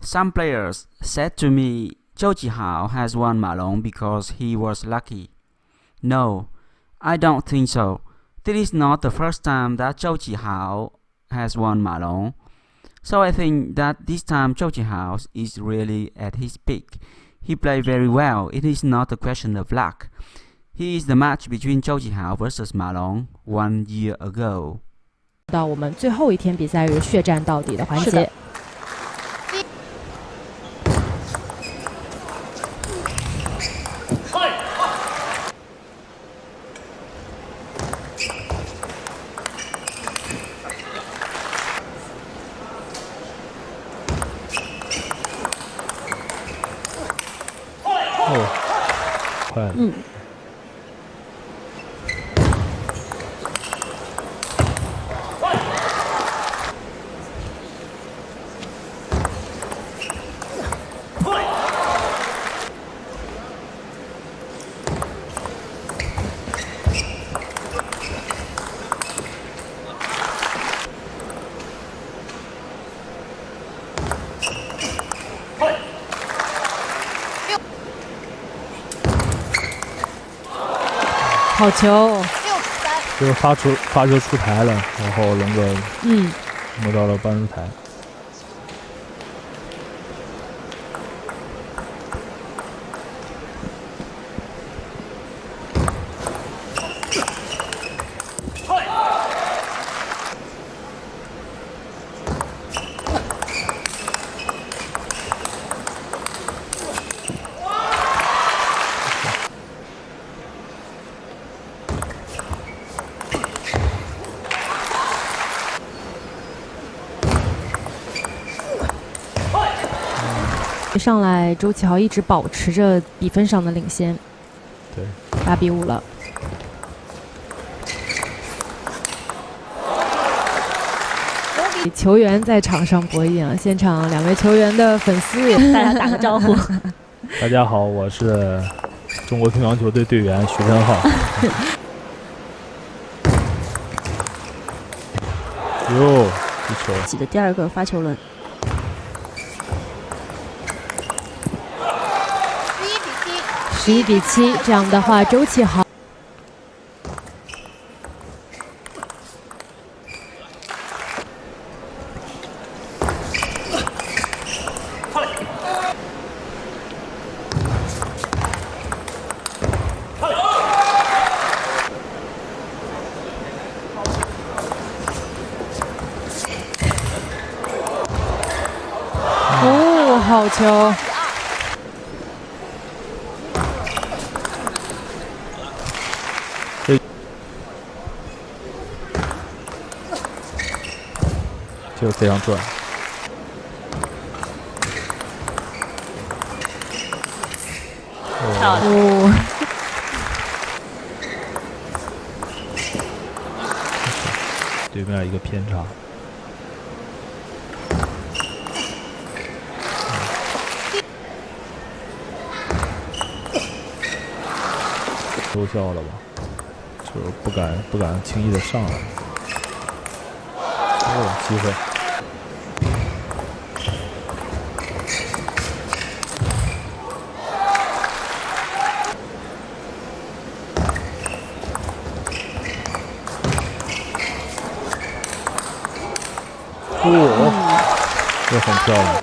Some players said to me, Zhou Jihao has won Malong because he was lucky. No, I don't think so. This is not the first time that Zhou Jihao has won Malong. So I think that this time Zhou Jihao is really at his peak. He played very well. It is not a question of luck. He is the match between Zhou Jihao versus Malong 1 year ago. 到我们最后一天比赛日血战到底的环节。快了。好球！就是发球出台了，然后龙哥摸到了半出台。上来，周启豪一直保持着比分上的领先，对，8-5了。球员在场上博弈啊，现场2位球员的粉丝也大家打个招呼。大家好，我是中国乒乓球队队员徐晨浩。哟，一球！自己的第2个发球轮。11-7，这样的话，周启豪。哦，好球！就非常准。哦，对面一个偏差。奏效了吧？就是不敢轻易的上来。哦，机会。这很漂亮。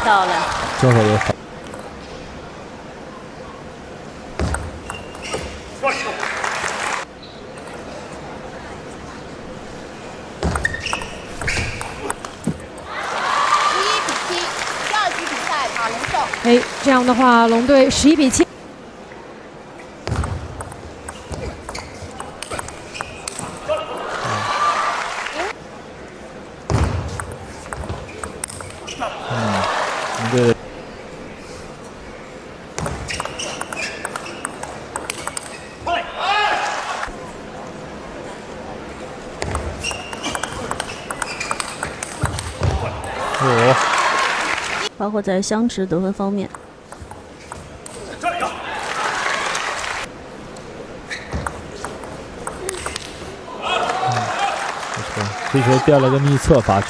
漂亮，正好有好。哎，这样的话，龙队11-7。对。哦，包括在相持得分方面。不错，这球垫了个逆侧发球。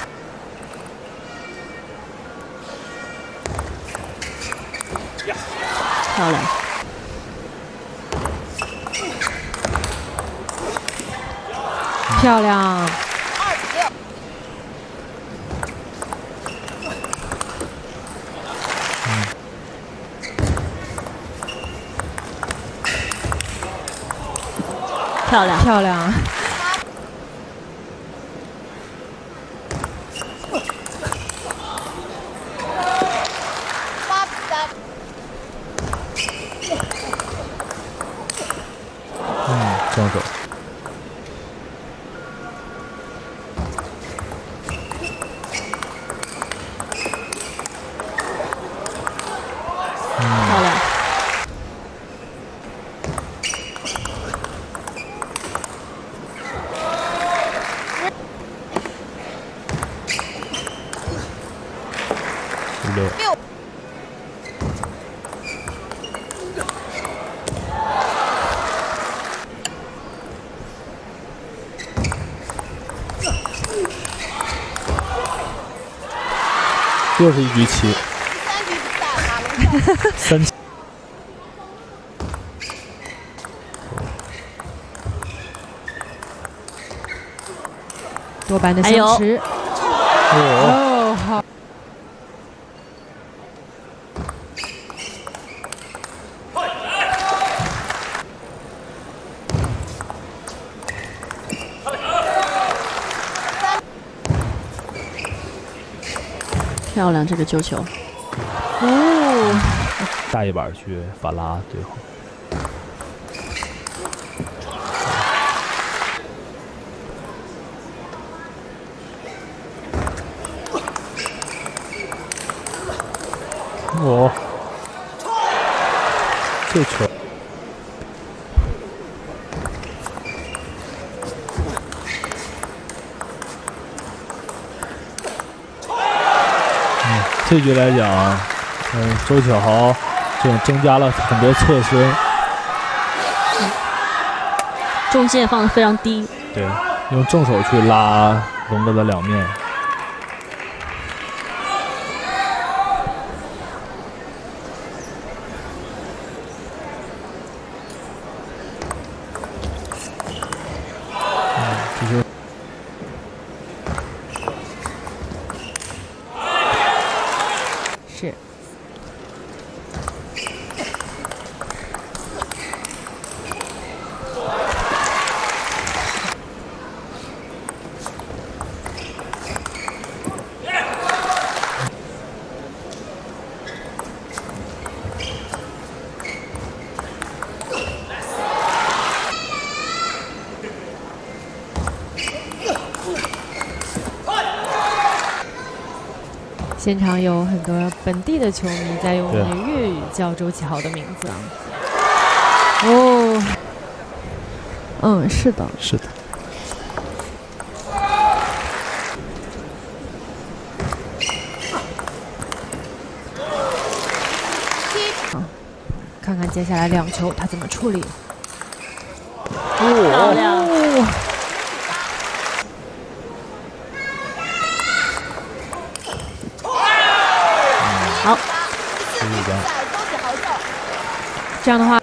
漂亮。漂亮。漂亮，漂亮。正手。漂亮。16。又是1局7。3。多半的相持。哦，好。漂亮，这个救球。哦，下一板去法拉对后。哦，这球。这局来讲，周启豪这种增加了很多侧身，重心也放得非常低。对，用正手去拉龙哥的两面。这球。是。现场有很多本地的球迷在用粤语叫周启豪的名字啊。哦，嗯，是的，是的。看看接下来2球他怎么处理。漂亮。好，这样的话，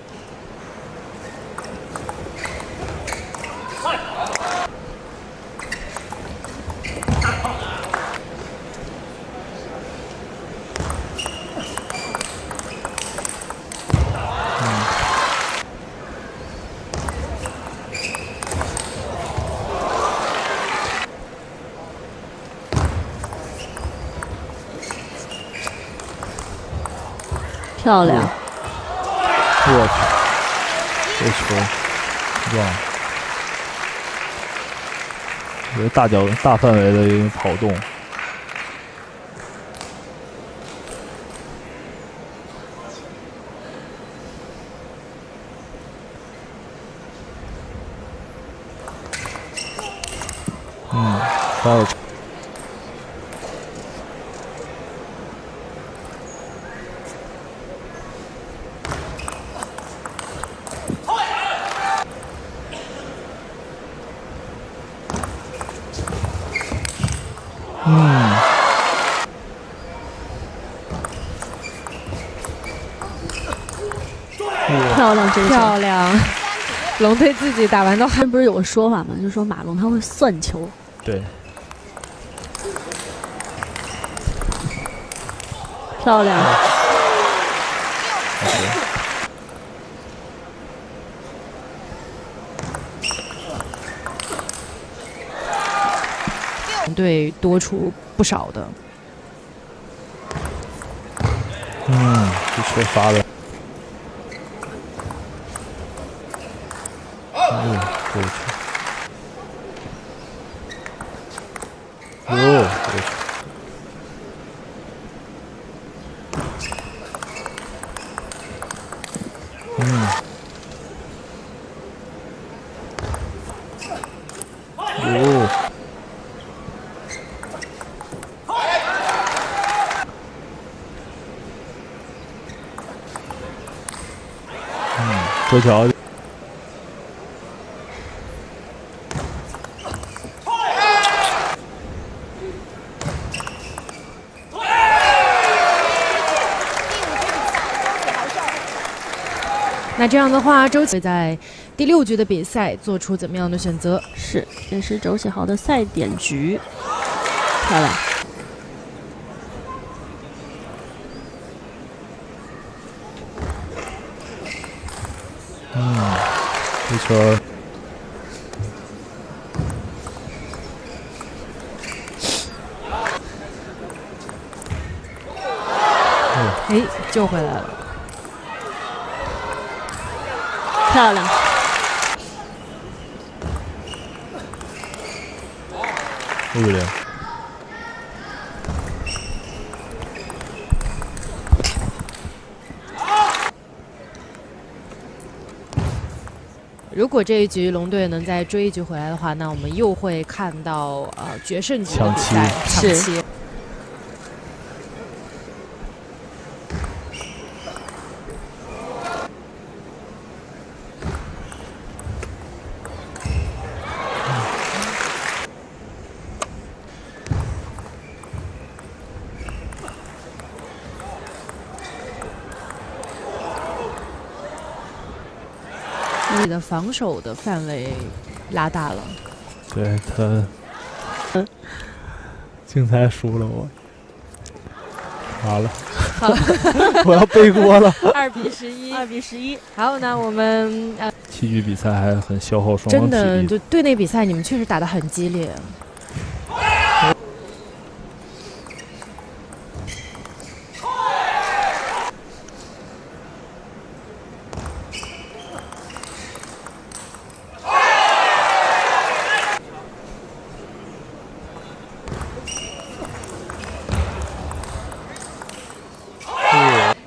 漂亮。我去，这球棒！有大范围的一个跑动。发了。漂亮这个球，漂亮。龙队自己打完都还不是有个说法吗？就是说马龙他会算球。对，漂亮。对，多出不少的。这球罚的。这个球。这个球。多桥。那这样的话，周会在第6局的比赛做出怎么样的选择？是，这是周启豪的赛点局，漂亮。这球。哎，救回来了。漂亮。5-0。如果这一局龙队能再追一局回来的话，那我们又会看到决胜局的比赛抢七。你的防守的范围拉大了，对他，竞猜输了我，好了，我要背锅了。2-11。好，那我们7局比赛还很消耗双真方体力。的，就队内比赛你们确实打得很激烈。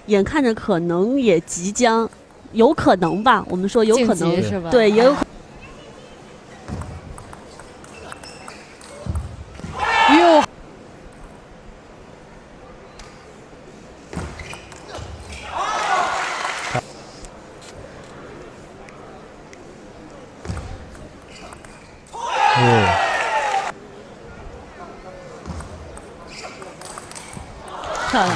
眼看着可能也即将，有可能吧？我们说有可能是吧？对，也有可能。哟，漂亮。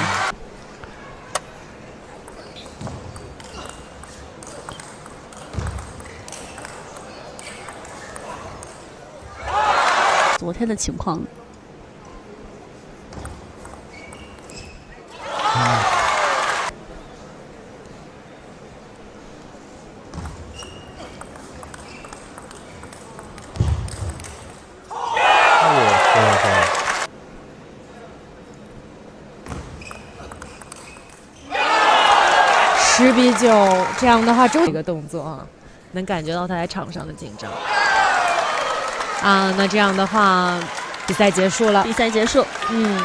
昨天的情况，10-9，这样的话，这个动作啊，能感觉到他在场上的紧张。那这样的话，比赛结束了。比赛结束。嗯。